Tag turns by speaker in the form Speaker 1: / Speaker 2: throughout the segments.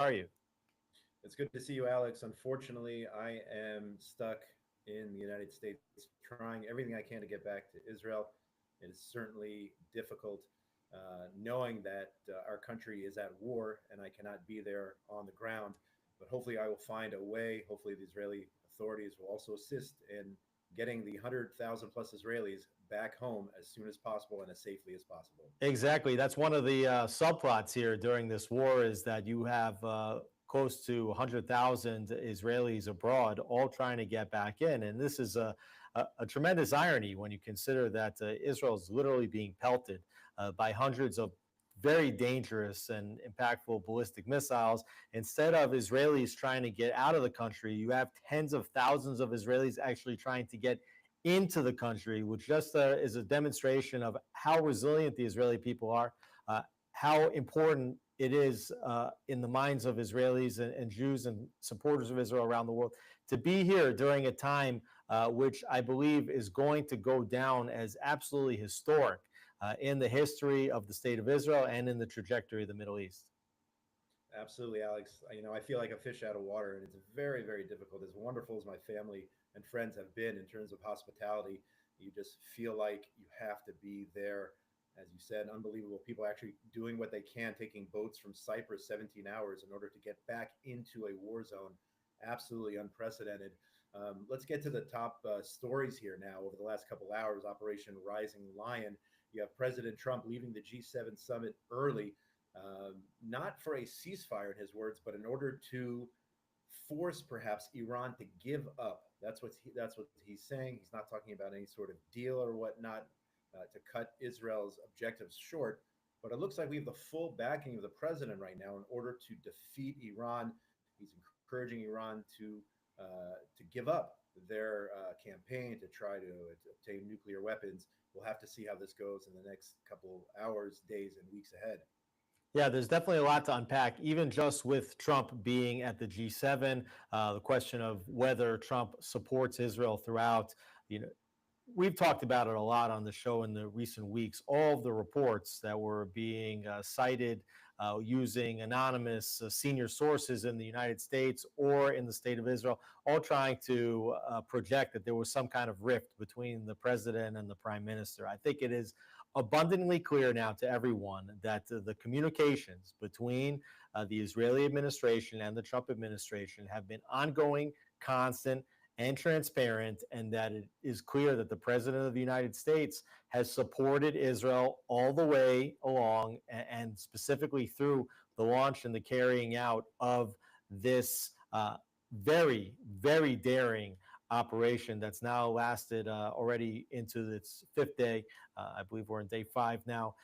Speaker 1: are you?
Speaker 2: It's good to see you, Alex. Unfortunately, I am stuck in the United States trying everything I can to get back to Israel. It is certainly difficult knowing that our country is at war and I cannot be there on the ground. But hopefully, I will find a way. Hopefully, the Israeli authorities will also assist in getting the 100,000 plus Israelis back home as soon as possible and as safely as possible.
Speaker 1: Exactly. That's one of the subplots here during this war is that you have close to 100,000 Israelis abroad, all trying to get back in. And this is a tremendous irony when you consider that Israel is literally being pelted by hundreds of very dangerous and impactful ballistic missiles. Instead of Israelis trying to get out of the country, you have tens of thousands of Israelis actually trying to get into the country, which just is a demonstration of how resilient the Israeli people are, how important it is in the minds of Israelis and Jews and supporters of Israel around the world to be here during a time which I believe is going to go down as absolutely historic in the history of the state of Israel and in the trajectory of the Middle East.
Speaker 2: Absolutely, Alex. I feel like a fish out of water, and it's very, very difficult. As wonderful as my family and friends have been in terms of hospitality, you just feel like you have to be there. As you said, unbelievable people actually doing what they can, taking boats from Cyprus 17 hours in order to get back into a war zone. Absolutely unprecedented. Let's get to the top stories here now. Over the last couple hours, Operation Rising Lion. You have President Trump leaving the G7 summit early, not for a ceasefire, in his words, but in order to force perhaps Iran to give up. That's what he's saying. He's not talking about any sort of deal or whatnot to cut Israel's objectives short. But it looks like we have the full backing of the president right now in order to defeat Iran. He's encouraging Iran to give up their campaign to try to obtain nuclear weapons. We'll have to see how this goes in the next couple hours, days, and weeks ahead.
Speaker 1: Yeah, there's definitely a lot to unpack, even just with Trump being at the G7, the question of whether Trump supports Israel throughout. You know, we've talked about it a lot on the show in the recent weeks. All of the reports that were being cited using anonymous senior sources in the United States or in the state of Israel, all trying to project that there was some kind of rift between the president and the prime minister. I think it is abundantly clear now to everyone that the communications between the Israeli administration and the Trump administration have been ongoing, constant, and transparent, and that it is clear that the president of the United States has supported Israel all the way along, and specifically through the launch and the carrying out of this very, very daring operation that's now lasted already into its fifth day. I believe we're in day 5 now.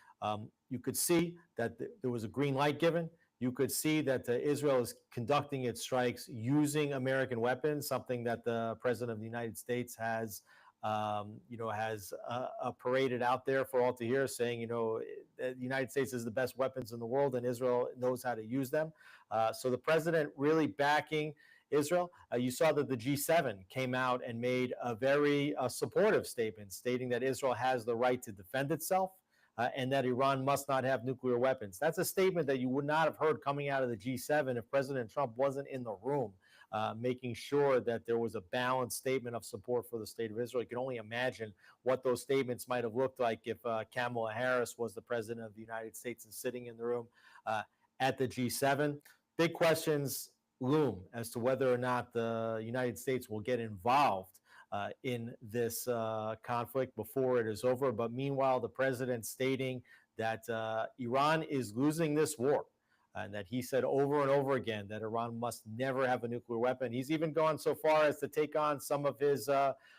Speaker 1: You could see that there was a green light given. You could see that Israel is conducting its strikes using American weapons, something that the president of the United States has paraded out there for all to hear, saying, the United States is the best weapons in the world and Israel knows how to use them. So the president really backing Israel. You saw that the G7 came out and made a very supportive statement stating that Israel has the right to defend itself and that Iran must not have nuclear weapons. That's a statement that you would not have heard coming out of the G7 if President Trump wasn't in the room, making sure that there was a balanced statement of support for the state of Israel. You can only imagine what those statements might have looked like if Kamala Harris was the president of the United States and sitting in the room at the G7. Big questions loom as to whether or not the United States will get involved in this conflict before it is over. But meanwhile, the president stating that Iran is losing this war, and that he said over and over again that Iran must never have a nuclear weapon. He's even gone so far as to take on some of his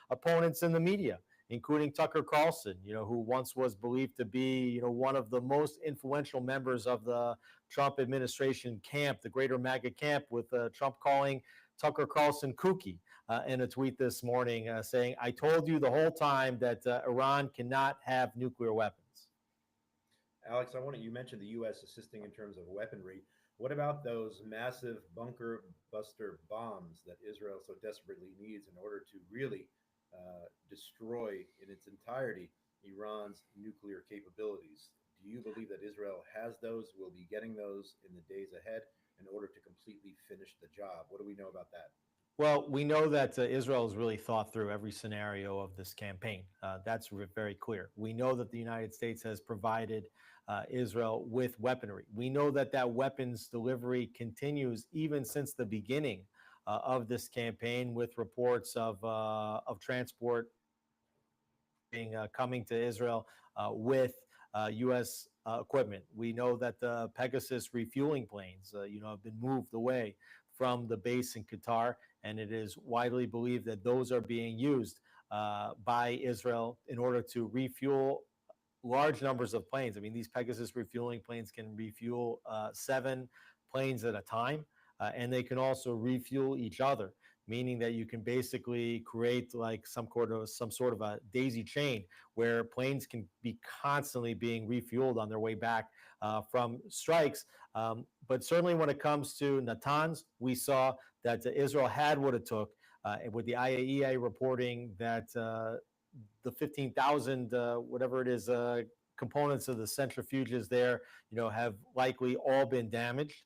Speaker 1: opponents in the media, including Tucker Carlson, who once was believed to be, one of the most influential members of the Trump administration camp, the greater MAGA camp, with Trump calling Tucker Carlson kooky in a tweet this morning saying, "I told you the whole time that Iran cannot have nuclear weapons."
Speaker 2: Alex, you mentioned the U.S. assisting in terms of weaponry. What about those massive bunker buster bombs that Israel so desperately needs in order to really destroy in its entirety Iran's nuclear capabilities? Do you believe that Israel has those, will be getting those in the days ahead? in order to completely finish the job. What do we know about that?
Speaker 1: Well, we know that Israel has really thought through every scenario of this campaign. That's very clear. We know that the United States has provided Israel with weaponry. We know that that weapons delivery continues even since the beginning of this campaign, with reports of transport being coming to Israel with U.S. Equipment. We know that the Pegasus refueling planes, have been moved away from the base in Qatar, and it is widely believed that those are being used by Israel in order to refuel large numbers of planes. I mean, these Pegasus refueling planes can refuel 7 planes at a time, and they can also refuel each other, meaning that you can basically create like some sort of a daisy chain where planes can be constantly being refueled on their way back from strikes. But certainly when it comes to Natanz, we saw that Israel had what it took, with the IAEA reporting that the 15,000, whatever it is, components of the centrifuges there, have likely all been damaged.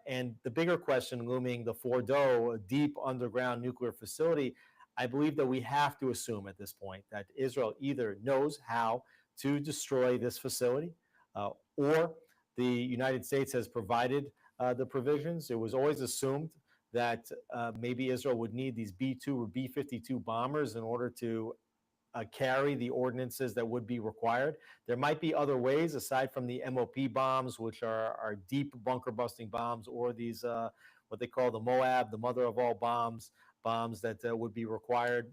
Speaker 1: And the bigger question looming, the Fordo, a deep underground nuclear facility, I believe that we have to assume at this point that Israel either knows how to destroy this facility, or the United States has provided the provisions. It was always assumed that maybe Israel would need these B-2 or B-52 bombers in order to carry the ordinances that would be required. There might be other ways aside from the MOP bombs, which are deep bunker busting bombs, or these what they call the Moab, the mother of all bombs that would be required.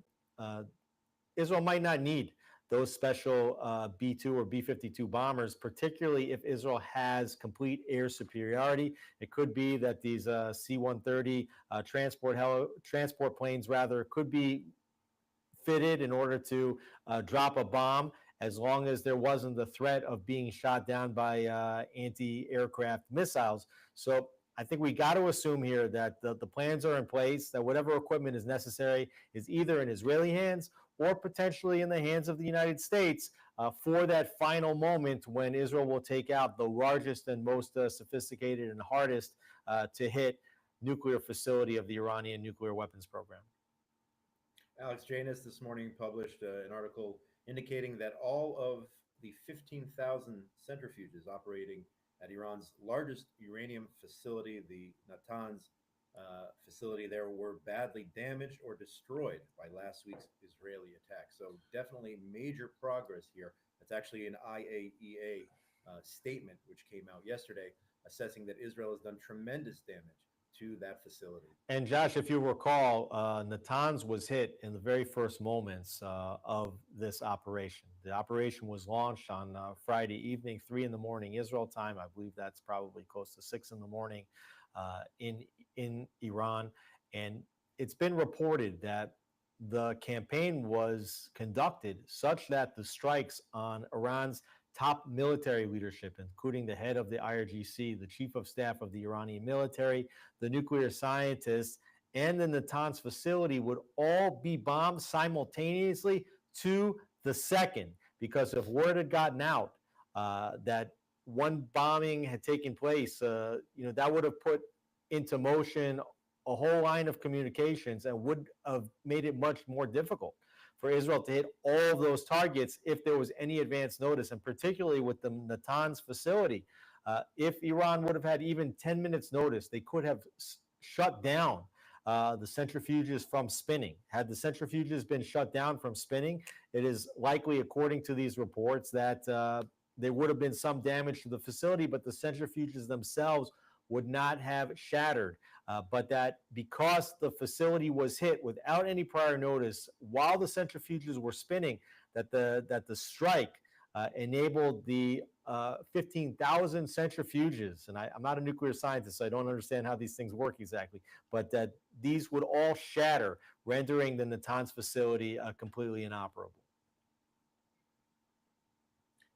Speaker 1: Israel might not need those special B-2 or B-52 bombers, particularly if Israel has complete air superiority. It could be that these C-130 transport planes, rather, could be fitted in order to drop a bomb, as long as there wasn't the threat of being shot down by anti-aircraft missiles. So I think we got to assume here that the plans are in place, that whatever equipment is necessary is either in Israeli hands or potentially in the hands of the United States for that final moment when Israel will take out the largest and most sophisticated and hardest to hit nuclear facility of the Iranian nuclear weapons program.
Speaker 2: Alex, JNS this morning published an article indicating that all of the 15,000 centrifuges operating at Iran's largest uranium facility, the Natanz facility there, were badly damaged or destroyed by last week's Israeli attack. So definitely major progress here. That's actually an IAEA statement which came out yesterday, assessing that Israel has done tremendous damage to that facility.
Speaker 1: And Josh, if you recall, Natanz was hit in the very first moments of this operation. The operation was launched on Friday evening, 3 in the morning Israel time. I believe that's probably close to 6 in the morning in Iran. And it's been reported that the campaign was conducted such that the strikes on Iran's top military leadership, including the head of the IRGC, the chief of staff of the Iranian military, the nuclear scientists, and the Natanz facility, would all be bombed simultaneously to the second, because if word had gotten out that one bombing had taken place, that would have put into motion a whole line of communications and would have made it much more difficult for Israel to hit all of those targets if there was any advance notice, and particularly with the Natanz facility. If Iran would have had even 10 minutes notice, they could have shut down the centrifuges from spinning. Had the centrifuges been shut down from spinning, it is likely, according to these reports, that there would have been some damage to the facility, but the centrifuges themselves would not have shattered. But that because the facility was hit without any prior notice while the centrifuges were spinning, that the strike enabled the 15,000 centrifuges. And I'm not a nuclear scientist, so I don't understand how these things work exactly, but that these would all shatter, rendering the Natanz facility completely inoperable.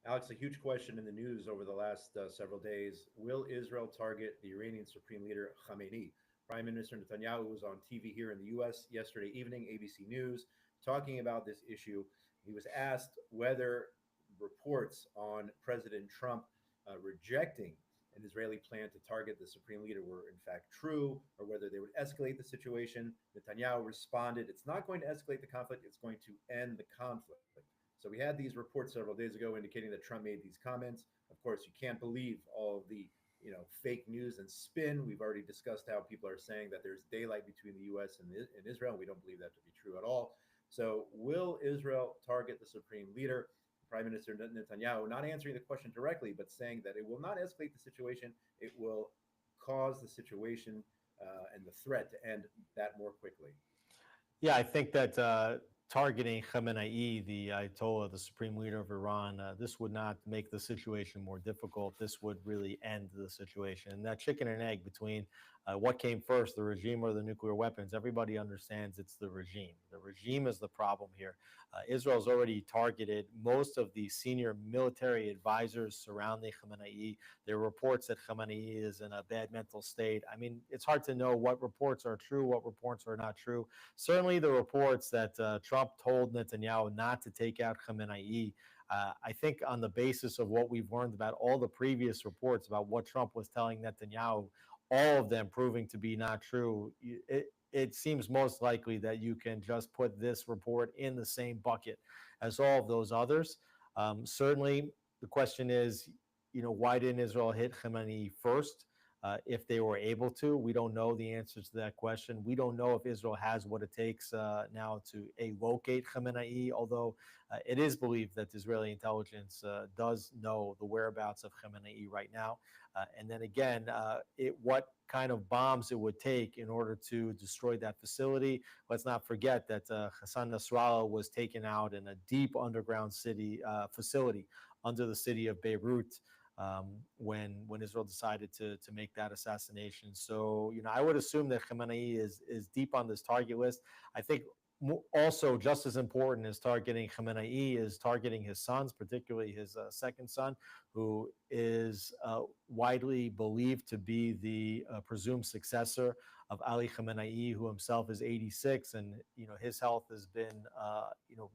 Speaker 2: Alex, a huge question in the news over the last several days: will Israel target the Iranian Supreme Leader Khamenei? Prime Minister Netanyahu was on TV here in the U.S. yesterday evening, ABC News, talking about this issue. He was asked whether reports on President Trump rejecting an Israeli plan to target the supreme leader were in fact true, or whether they would escalate the situation. Netanyahu responded, it's not going to escalate the conflict, it's going to end the conflict. So we had these reports several days ago indicating that Trump made these comments. Of course, you can't believe all of the fake news and spin. We've already discussed how people are saying that there's daylight between the U.S. and Israel. We don't believe that to be true at all. So will Israel target the supreme leader? Prime Minister Netanyahu not answering the question directly, but saying that it will not escalate the situation. It will cause the situation and the threat to end that more quickly.
Speaker 1: Yeah, I think that targeting Khamenei, the Ayatollah, the supreme leader of Iran, this would not make the situation more difficult. This would really end the situation. And that chicken and egg between what came first, the regime or the nuclear weapons, everybody understands it's the regime. The regime is the problem here. Israel's already targeted most of the senior military advisors surrounding Khamenei. There are reports that Khamenei is in a bad mental state. I mean, it's hard to know what reports are true, what reports are not true. Certainly the reports that Trump told Netanyahu not to take out Khamenei, I think on the basis of what we've learned about all the previous reports about what Trump was telling Netanyahu, all of them proving to be not true, it seems most likely that you can just put this report in the same bucket as all of those others. Certainly, the question is, why didn't Israel hit Khamenei first? If they were able to, we don't know the answers to that question. We don't know if Israel has what it takes now to locate Khamenei, although it is believed that Israeli intelligence does know the whereabouts of Khamenei right now. And then again, what kind of bombs it would take in order to destroy that facility. Let's not forget that Hassan Nasrallah was taken out in a deep underground facility under the city of Beirut. When Israel decided to make that assassination. So, I would assume that Khamenei is deep on this target list. I think also just as important as targeting Khamenei is targeting his sons, particularly his second son, who is widely believed to be the presumed successor of Ali Khamenei, who himself is 86, and his health has been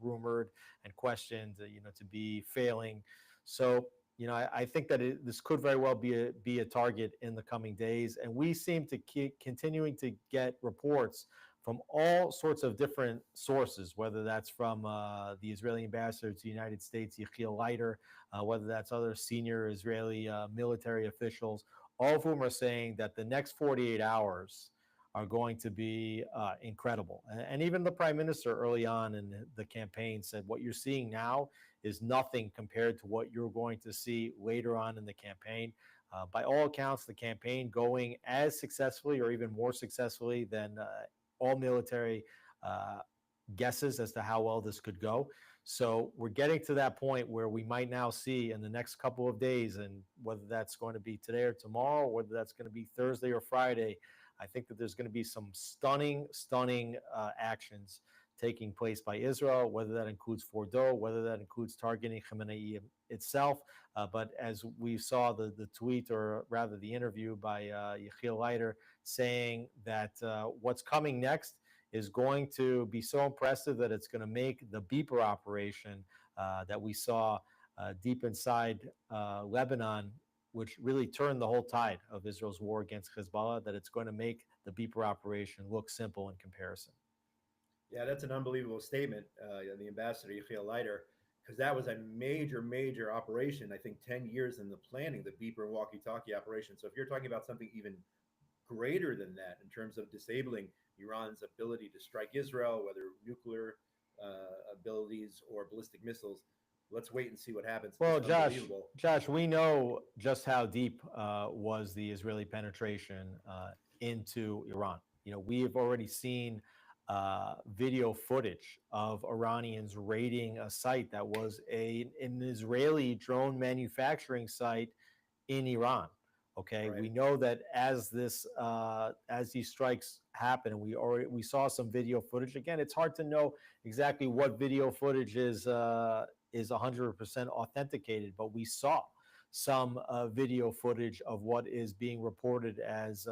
Speaker 1: rumored and questioned, to be failing. So, I think that this could very well be a target in the coming days, and we seem to keep continuing to get reports from all sorts of different sources, whether that's from the Israeli ambassador to the United States, Yechiel Leiter, whether that's other senior Israeli military officials, all of whom are saying that the next 48 hours are going to be incredible. And even the prime minister early on in the campaign said, what you're seeing now is nothing compared to what you're going to see later on in the campaign. By all accounts, the campaign going as successfully or even more successfully than all military guesses as to how well this could go. So we're getting to that point where we might now see in the next couple of days, and whether that's going to be today or tomorrow, or whether that's going to be Thursday or Friday, I think that there's going to be some stunning actions taking place by Israel, whether that includes Fordo, whether that includes targeting Khamenei itself. But as we saw the tweet, or rather the interview by Yechiel Leiter, saying that what's coming next is going to be so impressive that it's going to make the beeper operation that we saw deep inside Lebanon, which really turned the whole tide of Israel's war against Hezbollah, that it's going to make the beeper operation look simple in comparison.
Speaker 2: Yeah, that's an unbelievable statement, the ambassador, Yechiel Leiter, because that was a major operation, I think 10 years in the planning, the beeper and walkie-talkie operation. So if you're talking about something even greater than that in terms of disabling Iran's ability to strike Israel, whether nuclear abilities or ballistic missiles, let's wait and see what happens.
Speaker 1: Well, Josh, we know just how deep was the Israeli penetration into Iran. We have already seen video footage of Iranians raiding a site that was an Israeli drone manufacturing site in Iran. Okay, right. We know that as these strikes happen, and we saw some video footage. Again, it's hard to know exactly what video footage is 100% authenticated, but we saw some video footage of what is being reported as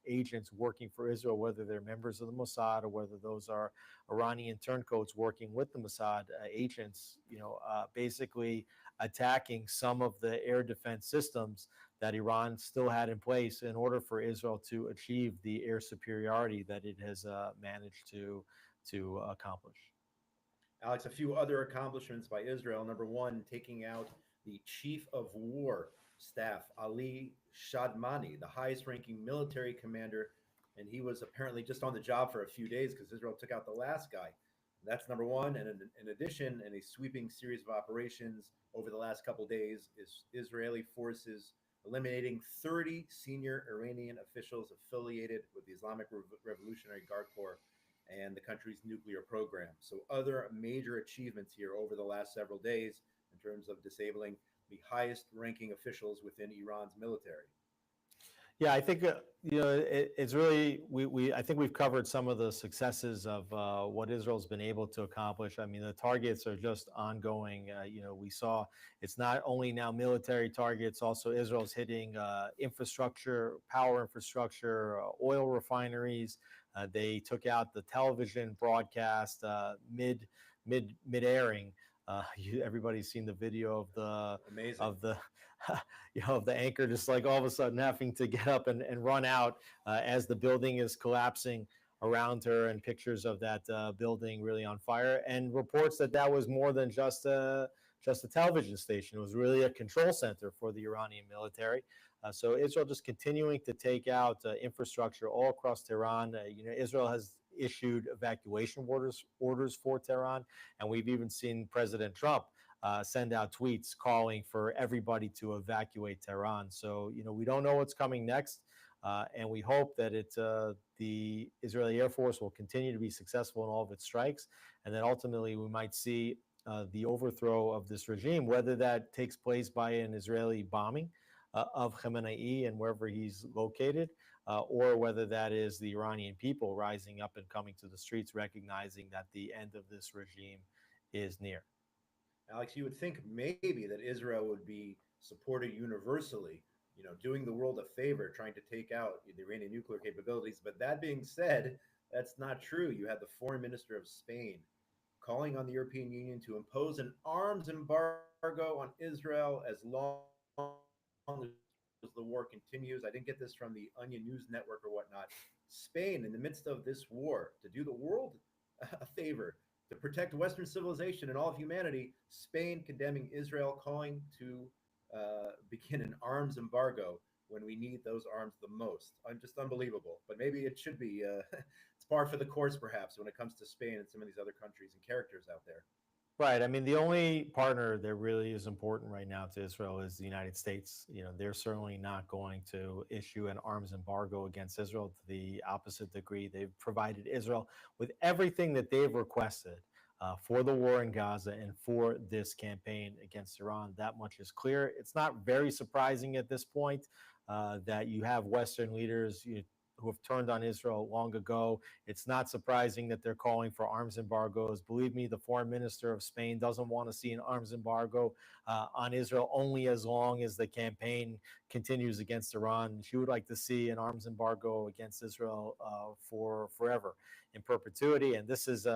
Speaker 1: agents working for Israel, whether they're members of the Mossad or whether those are Iranian turncoats working with the Mossad agents, basically attacking some of the air defense systems that Iran still had in place in order for Israel to achieve the air superiority that it has managed to accomplish.
Speaker 2: Alex, a few other accomplishments by Israel. Number one, taking out the chief of war staff, Ali Shadmani, the highest ranking military commander. And he was apparently just on the job for a few days because Israel took out the last guy. That's number one. And in addition, in a sweeping series of operations over the last couple of days, is Israeli forces eliminating 30 senior Iranian officials affiliated with the Islamic Revolutionary Guard Corps and the country's nuclear program. So other major achievements here over the last several days in terms of disabling the highest ranking officials within Iran's military.
Speaker 1: Yeah, I think it's really I think we've covered some of the successes of what Israel's been able to accomplish. I mean, the targets are just ongoing. We saw it's not only now military targets, also Israel's hitting infrastructure, power infrastructure, oil refineries. They took out the television broadcast mid-airing. Everybody's seen the video of the
Speaker 2: Amazing.
Speaker 1: of the of the anchor just like all of a sudden having to get up and run out as the building is collapsing around her, and pictures of that building really on fire, and reports that was more than just a television station. It was really a control center for the Iranian military. So Israel just continuing to take out infrastructure all across Tehran. Israel has issued evacuation orders for Tehran, and we've even seen President Trump send out tweets calling for everybody to evacuate Tehran. So, we don't know what's coming next, and we hope that the Israeli Air Force will continue to be successful in all of its strikes, and that ultimately we might see the overthrow of this regime, whether that takes place by an Israeli bombing of Khamenei and wherever he's located, or whether that is the Iranian people rising up and coming to the streets, recognizing that the end of this regime is near.
Speaker 2: Alex, you would think maybe that Israel would be supported universally, doing the world a favor, trying to take out the Iranian nuclear capabilities. But that being said, that's not true. You had the foreign minister of Spain calling on the European Union to impose an arms embargo on Israel as long as the war continues. I didn't get this from the Onion News Network or whatnot. Spain, in the midst of this war, to do the world a favor, to protect Western civilization and all of humanity, Spain condemning Israel, calling to begin an arms embargo when we need those arms the most. I'm just unbelievable. But maybe it should be, it's par for the course, perhaps, when it comes to Spain and some of these other countries and characters out there.
Speaker 1: Right. I mean, the only partner that really is important right now to Israel is the United States. They're certainly not going to issue an arms embargo against Israel. To the opposite degree, they've provided Israel with everything that they've requested for the war in Gaza and for this campaign against Iran. That much is clear. It's not very surprising at this point that you have Western leaders who have turned on Israel long ago. It's not surprising that they're calling for arms embargoes. Believe me, the foreign minister of Spain doesn't want to see an arms embargo on Israel only as long as the campaign continues against Iran. She would like to see an arms embargo against Israel for forever, in perpetuity. And this is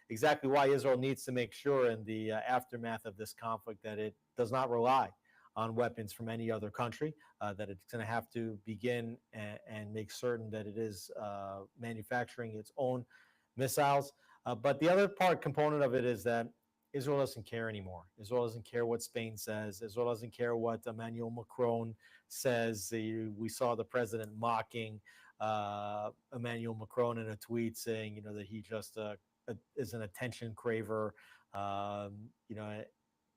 Speaker 1: exactly why Israel needs to make sure in the aftermath of this conflict that it does not rely on weapons from any other country, that it's going to have to begin and make certain that it is manufacturing its own missiles. But the other component of it is that Israel doesn't care anymore. Israel doesn't care what Spain says. Israel doesn't care what Emmanuel Macron says. We saw the president mocking Emmanuel Macron in a tweet saying, that he just is an attention craver,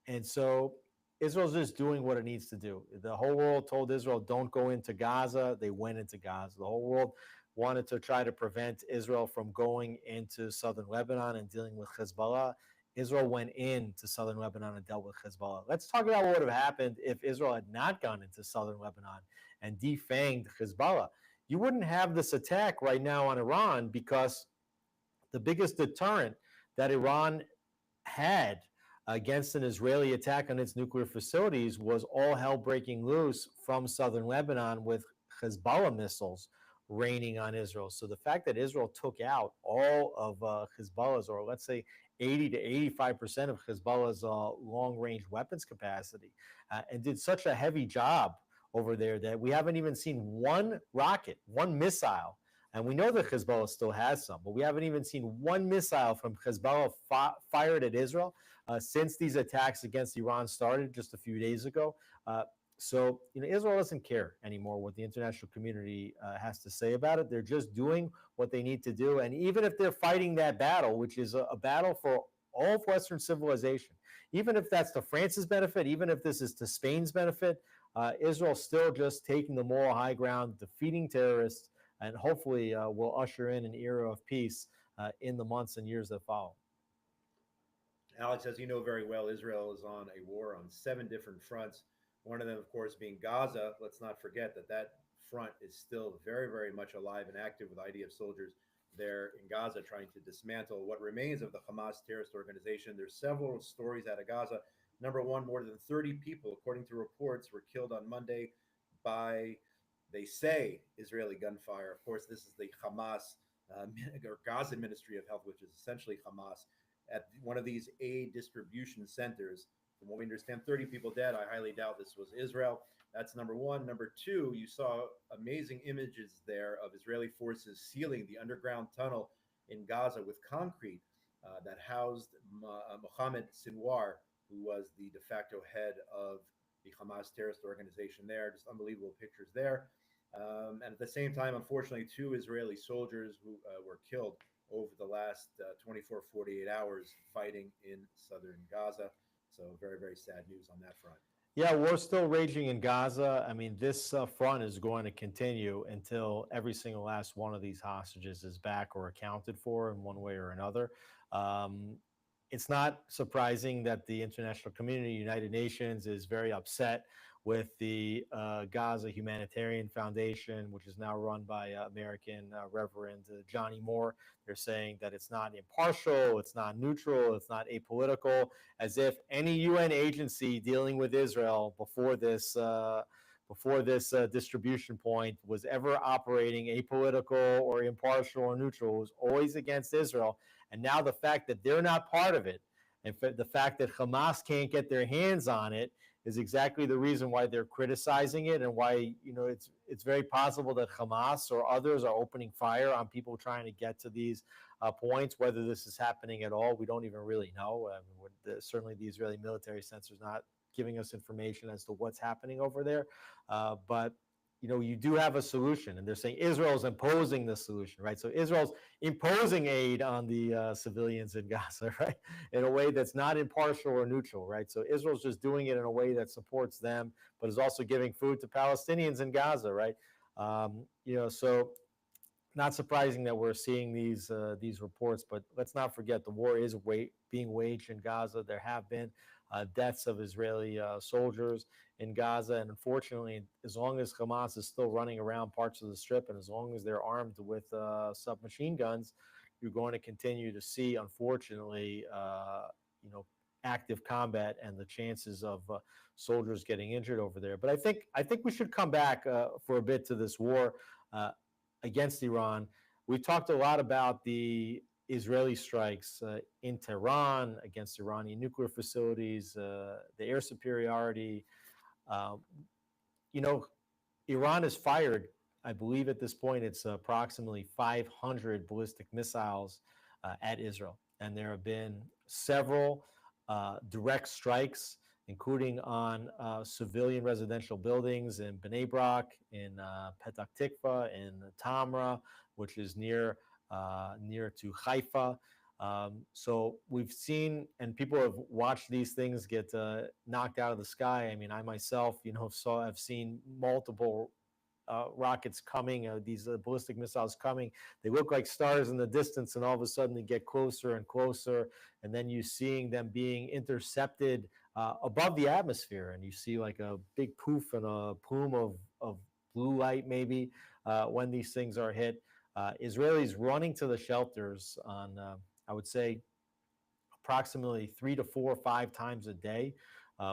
Speaker 1: and so Israel's just doing what it needs to do. The whole world told Israel, don't go into Gaza. They went into Gaza. The whole world wanted to try to prevent Israel from going into southern Lebanon and dealing with Hezbollah. Israel went into southern Lebanon and dealt with Hezbollah. Let's talk about what would have happened if Israel had not gone into southern Lebanon and defanged Hezbollah. You wouldn't have this attack right now on Iran, because the biggest deterrent that Iran had against an Israeli attack on its nuclear facilities was all hell breaking loose from southern Lebanon with Hezbollah missiles raining on Israel. So the fact that Israel took out all of Hezbollah's, or let's say 80 to 85% of Hezbollah's long-range weapons capacity, and did such a heavy job over there that we haven't even seen one rocket, one missile. And we know that Hezbollah still has some, but we haven't even seen one missile from Hezbollah fired at Israel since these attacks against Iran started just a few days ago. So, Israel doesn't care anymore what the international community has to say about it. They're just doing what they need to do. And even if they're fighting that battle, which is a battle for all of Western civilization, even if that's to France's benefit, even if this is to Spain's benefit, Israel's still just taking the moral high ground, defeating terrorists, and hopefully will usher in an era of peace in the months and years that follow.
Speaker 2: Alex, as you know very well, Israel is on a war on 7 different fronts. One of them, of course, being Gaza. Let's not forget that that front is still very, very much alive and active with IDF soldiers there in Gaza trying to dismantle what remains of the Hamas terrorist organization. There's several stories out of Gaza. Number one, more than 30 people, according to reports, were killed on Monday by, they say, Israeli gunfire. Of course, this is the Hamas or Gaza Ministry of Health, which is essentially Hamas, at one of these aid distribution centers. From what we understand, 30 people dead. I highly doubt this was Israel. That's number one. Number two, you saw amazing images there of Israeli forces sealing the underground tunnel in Gaza with concrete that housed Mohammed Sinwar, who was the de facto head of the Hamas terrorist organization there. Just unbelievable pictures there. And at the same time, unfortunately, 2 Israeli soldiers who were killed over the last 24, 48 hours fighting in southern Gaza. So very, very sad news on that front.
Speaker 1: Yeah, war's still raging in Gaza. I mean, this front is going to continue until every single last one of these hostages is back or accounted for in one way or another. It's not surprising that the international community, United Nations, is very upset with the Gaza Humanitarian Foundation, which is now run by American Reverend Johnny Moore. They're saying that it's not impartial, it's not neutral, it's not apolitical, as if any UN agency dealing with Israel before this distribution point was ever operating apolitical or impartial or neutral. It was always against Israel. And now the fact that they're not part of it, and the fact that Hamas can't get their hands on it, is exactly the reason why they're criticizing it, and why it's very possible that Hamas or others are opening fire on people trying to get to these points. Whether this is happening at all, we don't even really know. Certainly, the Israeli military censor is not giving us information as to what's happening over there, but you do have a solution, and they're saying Israel's imposing the solution, right? So Israel's imposing aid on the civilians in Gaza, right, in a way that's not impartial or neutral, right? So Israel's just doing it in a way that supports them, but is also giving food to Palestinians in Gaza, right? So not surprising that we're seeing these reports, but let's not forget the war is being waged in Gaza. There have been deaths of Israeli soldiers in Gaza, and unfortunately, as long as Hamas is still running around parts of the Strip, and as long as they're armed with submachine guns, you're going to continue to see, unfortunately, active combat and the chances of soldiers getting injured over there. But I think we should come back for a bit to this war against Iran. We talked a lot about the Israeli strikes in Tehran against Iranian nuclear facilities, the air superiority. Iran has fired, I believe at this point, it's approximately 500 ballistic missiles at Israel. And there have been several direct strikes, including on civilian residential buildings in Bnei Brak, in Petah Tikva, in Tamra, which is near to Haifa. So we've seen, and people have watched these things get knocked out of the sky. I mean, I myself, I've seen multiple rockets coming, these ballistic missiles coming. They look like stars in the distance, and all of a sudden they get closer and closer, and then you're seeing them being intercepted above the atmosphere, and you see like a big poof and a plume of blue light maybe when these things are hit. Israelis running to the shelters on, I would say, approximately 3 to 4 or 5 times a day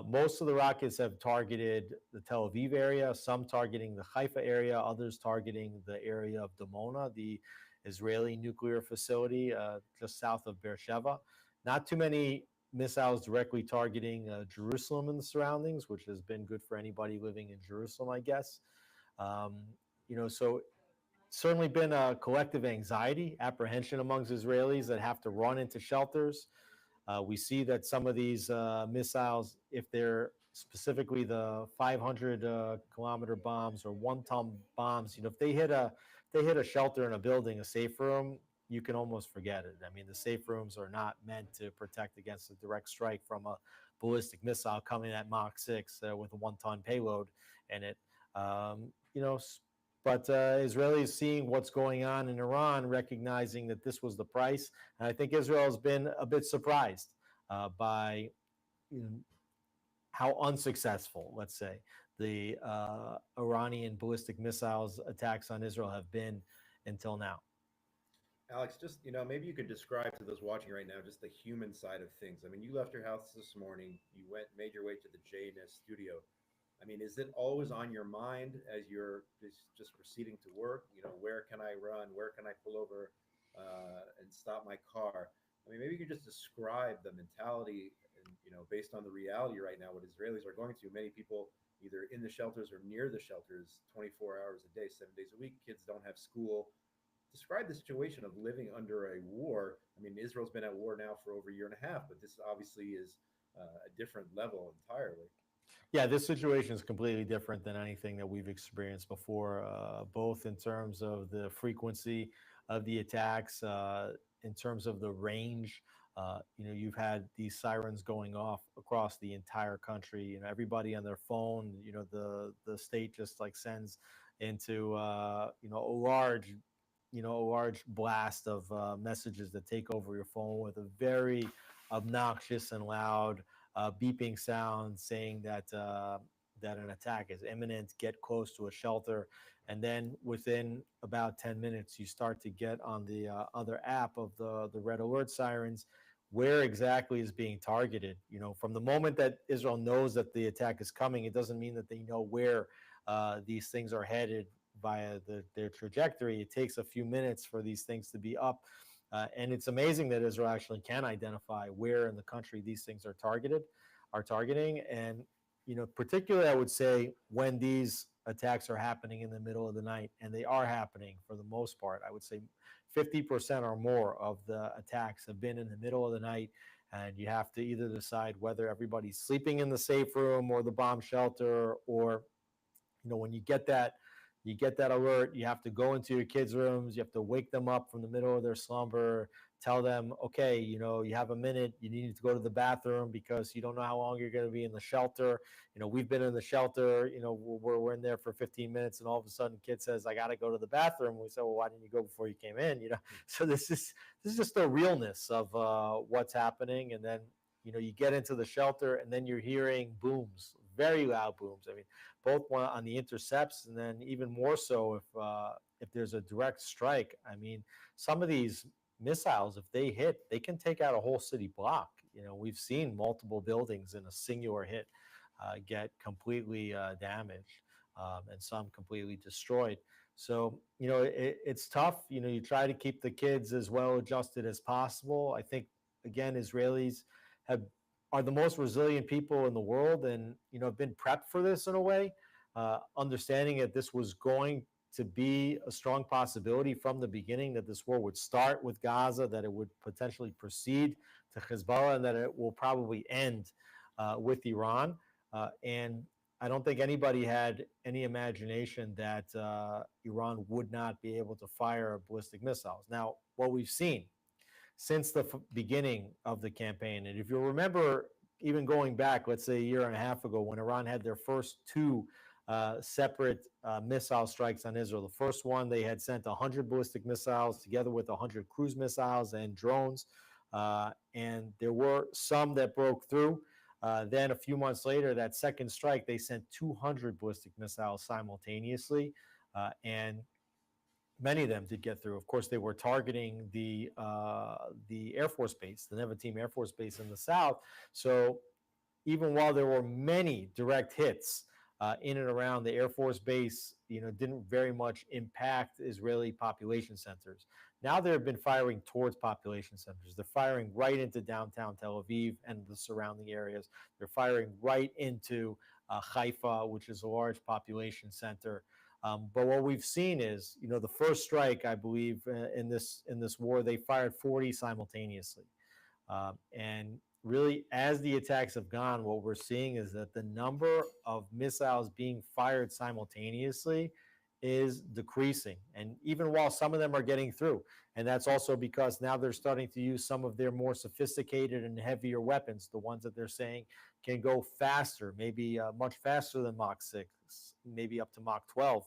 Speaker 1: Most of the rockets have targeted the Tel Aviv area, some targeting the Haifa area, others targeting the area of Dimona, the Israeli nuclear facility just south of Beersheba. Not too many missiles directly targeting Jerusalem and the surroundings, which has been good for anybody living in Jerusalem, I guess. Um, so certainly been a collective anxiety, apprehension amongst Israelis that have to run into shelters. We see that some of these missiles, if they're specifically the 500 kilometer bombs or 1 ton bombs, if they hit a shelter in a building, a safe room, you can almost forget it. I mean, the safe rooms are not meant to protect against a direct strike from a ballistic missile coming at Mach 6 with a 1 ton payload in it. Um, you know, but Israelis seeing what's going on in Iran, recognizing that this was the price. And I think Israel has been a bit surprised by how unsuccessful, let's say, the Iranian ballistic missiles attacks on Israel have been until now.
Speaker 2: Alex, just maybe you could describe to those watching right now just the human side of things. I mean, you left your house this morning, you made your way to the JNS studio. I mean, is it always on your mind as you're just proceeding to work? Where can I run? Where can I pull over and stop my car? I mean, maybe you could just describe the mentality and, based on the reality right now, what Israelis are going through. Many people either in the shelters or near the shelters 24 hours a day, 7 days a week. Kids don't have school. Describe the situation of living under a war. I mean, Israel's been at war now for over a year and a half, but this obviously is a different level entirely.
Speaker 1: Yeah, this situation is completely different than anything that we've experienced before, both in terms of the frequency of the attacks, in terms of the range. You've had these sirens going off across the entire country. Everybody on their phone. The state just like sends into a large blast of messages that take over your phone with a very obnoxious and loud beeping sound saying that an attack is imminent, get close to a shelter. And then within about 10 minutes, you start to get on the other app of the red alert sirens where exactly is being targeted. From the moment that Israel knows that the attack is coming, it doesn't mean that they know where these things are headed via their trajectory. It takes a few minutes for these things to be up. And it's amazing that Israel actually can identify where in the country these things are targeting. And, particularly I would say when these attacks are happening in the middle of the night, and they are happening for the most part, I would say 50% or more of the attacks have been in the middle of the night. And you have to either decide whether everybody's sleeping in the safe room or the bomb shelter, or when you get that alert, you have to go into your kids' rooms, you have to wake them up from the middle of their slumber, tell them, okay, you have a minute, you need to go to the bathroom because you don't know how long you're going to be in the shelter. We've been in the shelter, we're in there for 15 minutes, and all of a sudden kid says, I got to go to the bathroom. We say, well, why didn't you go before you came in? So this is just the realness of what's happening. And then you get into the shelter, and then you're hearing booms, very loud booms. I mean, both one on the intercepts, and then even more so if there's a direct strike. I mean, some of these missiles, if they hit, they can take out a whole city block. We've seen multiple buildings in a singular hit get completely damaged, and some completely destroyed. So it's tough. You try to keep the kids as well adjusted as possible. I think again, Israelis have are the most resilient people in the world, and have been prepped for this in a way, understanding that this was going to be a strong possibility from the beginning, that this war would start with Gaza, that it would potentially proceed to Hezbollah, and that it will probably end with Iran. And I don't think anybody had any imagination that Iran would not be able to fire ballistic missiles. Now, what we've seen since the beginning of the campaign. And if you remember, even going back, let's say a year and a half ago, when Iran had their first two separate missile strikes on Israel. The first one, they had sent 100 ballistic missiles together with 100 cruise missiles and drones. And there were some that broke through. Then a few months later, that second strike, they sent 200 ballistic missiles simultaneously. And many of them did get through. Of course, they were targeting the Air Force Base, the Nevatim Air Force Base in the south. So even while there were many direct hits in and around the Air Force Base, didn't very much impact Israeli population centers. Now they've been firing towards population centers. They're firing right into downtown Tel Aviv and the surrounding areas. They're firing right into Haifa, which is a large population center. But what we've seen is, the first strike, I believe, in this war, they fired 40 simultaneously. And really, as the attacks have gone, what we're seeing is that the number of missiles being fired simultaneously is decreasing. And even while some of them are getting through, and that's also because now they're starting to use some of their more sophisticated and heavier weapons, the ones that they're saying can go faster, maybe much faster than Mach 6, maybe up to Mach 12,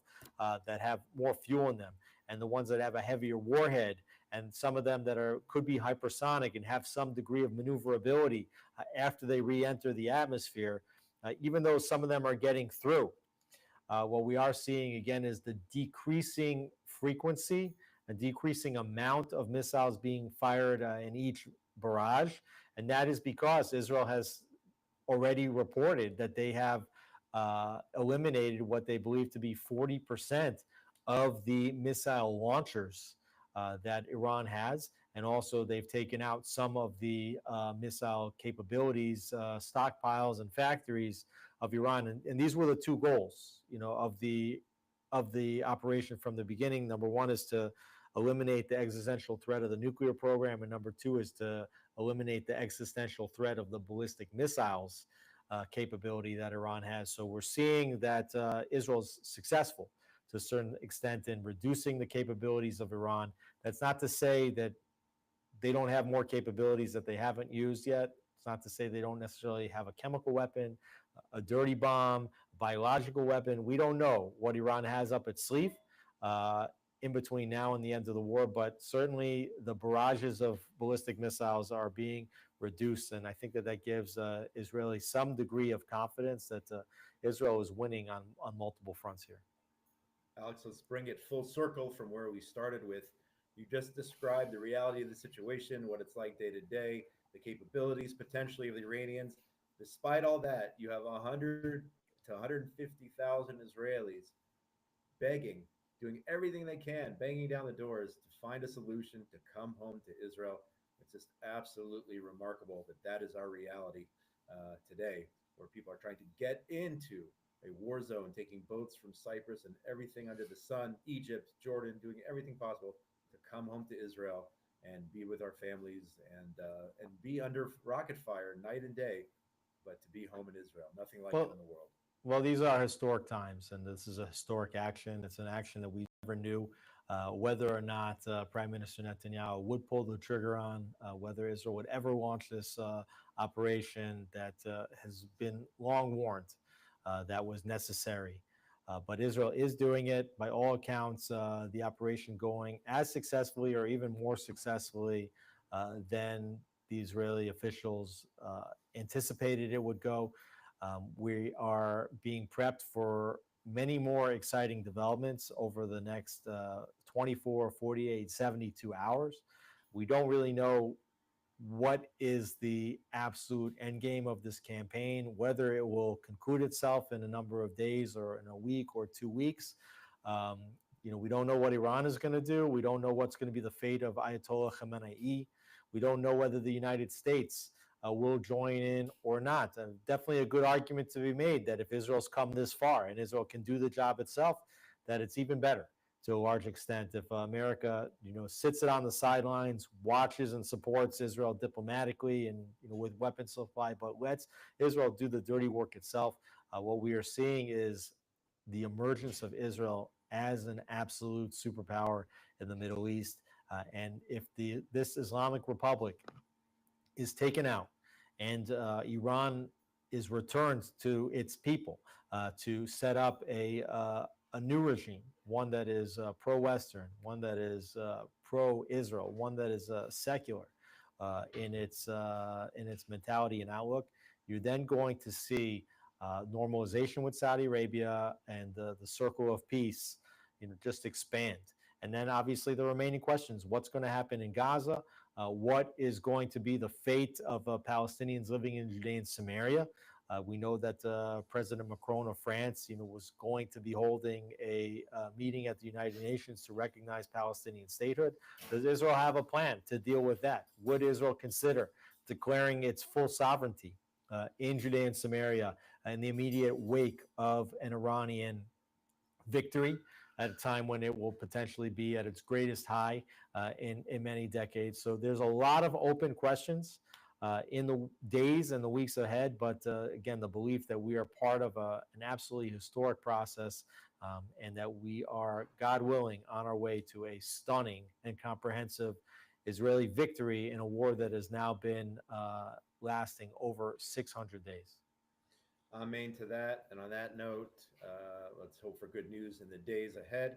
Speaker 1: that have more fuel in them, and the ones that have a heavier warhead, and some of them that could be hypersonic and have some degree of maneuverability after they re-enter the atmosphere, even though some of them are getting through. What we are seeing again is the decreasing frequency, a decreasing amount of missiles being fired in each barrage, and that is because Israel has already reported that they have eliminated what they believe to be 40% of the missile launchers that Iran has. And also, they've taken out some of the missile capabilities, stockpiles, and factories of Iran. And these were the two goals, of the operation from the beginning. Number one is to eliminate the existential threat of the nuclear program, and number two is to eliminate the existential threat of the ballistic missiles capability that Iran has. So we're seeing that Israel's successful to a certain extent in reducing the capabilities of Iran. That's not to say that they don't have more capabilities that they haven't used yet. It's not to say they don't necessarily have a chemical weapon, a dirty bomb, a biological weapon. We don't know what Iran has up its sleeve in between now and the end of the war, but certainly the barrages of ballistic missiles are being reduced, and I think that gives Israeli some degree of confidence that Israel is winning on multiple fronts here.
Speaker 2: Alex, let's bring it full circle from where we started with. You just described the reality of the situation, what it's like day to day, the capabilities potentially of the Iranians. Despite all that, you have 100 to 150,000 Israelis begging, doing everything they can, banging down the doors to find a solution to come home to Israel. It's just absolutely remarkable that that is our reality today, where people are trying to get into a war zone, taking boats from Cyprus and everything under the sun, Egypt, Jordan, doing everything possible to come home to Israel and be with our families and be under rocket fire night and day, but to be home in Israel. Nothing like it in the world.
Speaker 1: Well, these are historic times, and this is a historic action. It's an action that we never knew whether or not Prime Minister Netanyahu would pull the trigger on, whether Israel would ever launch this operation that has been long warned that was necessary. But Israel is doing it. By all accounts, the operation going as successfully or even more successfully than the Israeli officials anticipated it would go. We are being prepped for many more exciting developments over the next 24, 48, 72 hours. We don't really know what is the absolute end game of this campaign, whether it will conclude itself in a number of days or in a week or 2 weeks. We don't know what Iran is going to do. We don't know what's going to be the fate of Ayatollah Khamenei. We don't know whether the United States will join in or not. Definitely a good argument to be made that if Israel's come this far and Israel can do the job itself, that it's even better to a large extent. If America, sits it on the sidelines, watches and supports Israel diplomatically and with weapons supply, but lets Israel do the dirty work itself, what we are seeing is the emergence of Israel as an absolute superpower in the Middle East. And if this Islamic Republic is taken out and Iran is returned to its people to set up a new regime, one that is pro-Western, one that is pro-Israel, one that is secular in its mentality and outlook, you're then going to see normalization with Saudi Arabia and the circle of peace, just expand. And then obviously the remaining questions: what's going to happen in Gaza? What is going to be the fate of Palestinians living in Judea and Samaria? We know that President Macron of France, was going to be holding a meeting at the United Nations to recognize Palestinian statehood. Does Israel have a plan to deal with that? Would Israel consider declaring its full sovereignty in Judea and Samaria in the immediate wake of an Iranian victory at a time when it will potentially be at its greatest high in many decades? So there's a lot of open questions in the days and the weeks ahead. But again, the belief that we are part of an absolutely historic process, and that we are, God willing, on our way to a stunning and comprehensive Israeli victory in a war that has now been lasting over 600 days.
Speaker 2: Amen to that. And on that note, let's hope for good news in the days ahead.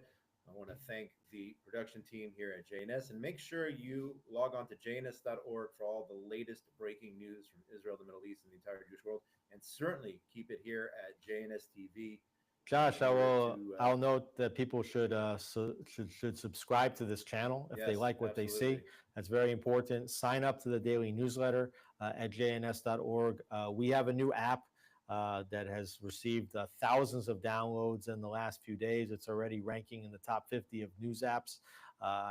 Speaker 2: I want to thank the production team here at JNS, and make sure you log on to jns.org for all the latest breaking news from Israel, the Middle East, and the entire Jewish world. And certainly keep it here at JNS TV.
Speaker 1: Josh, I'll note that people should subscribe to this channel if they like what
Speaker 2: absolutely.
Speaker 1: they see. That's very important. Sign up to the daily newsletter at jns.org. We have a new app that has received thousands of downloads in the last few days. It's already ranking in the top 50 of news apps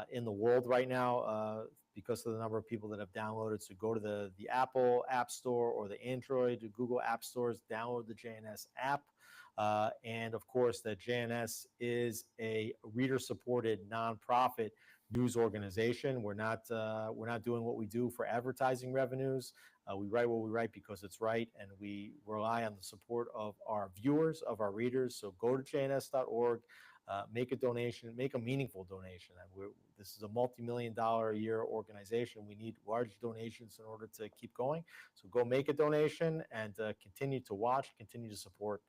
Speaker 1: in the world right now because of the number of people that have downloaded. So go to the Apple App Store or the Android or Google App Stores, download the JNS app. And of course, that JNS is a reader-supported nonprofit news organization. We're not doing what we do for advertising revenues. We write what we write because it's right, and we rely on the support of our viewers, of our readers. So go to jns.org, make a donation, make a meaningful donation. This is a multi-million-dollar a year organization. We need large donations in order to keep going. So go make a donation and continue to watch, continue to support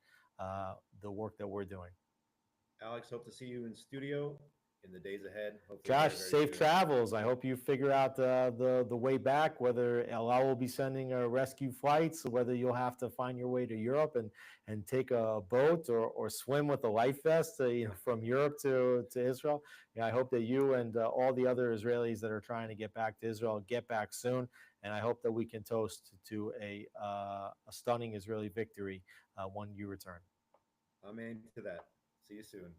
Speaker 1: the work that we're doing.
Speaker 2: Alex, hope to see you in studio in the days ahead. Hopefully
Speaker 1: Josh,
Speaker 2: very
Speaker 1: safe
Speaker 2: soon.
Speaker 1: travels. I hope you figure out the way back, whether El Al will be sending rescue flights, whether you'll have to find your way to Europe and take a boat or swim with a life vest from Europe to Israel. I hope that you and all the other Israelis that are trying to get back to Israel get back soon. And I hope that we can toast to a stunning Israeli victory when you return.
Speaker 2: Amen to that. See you soon.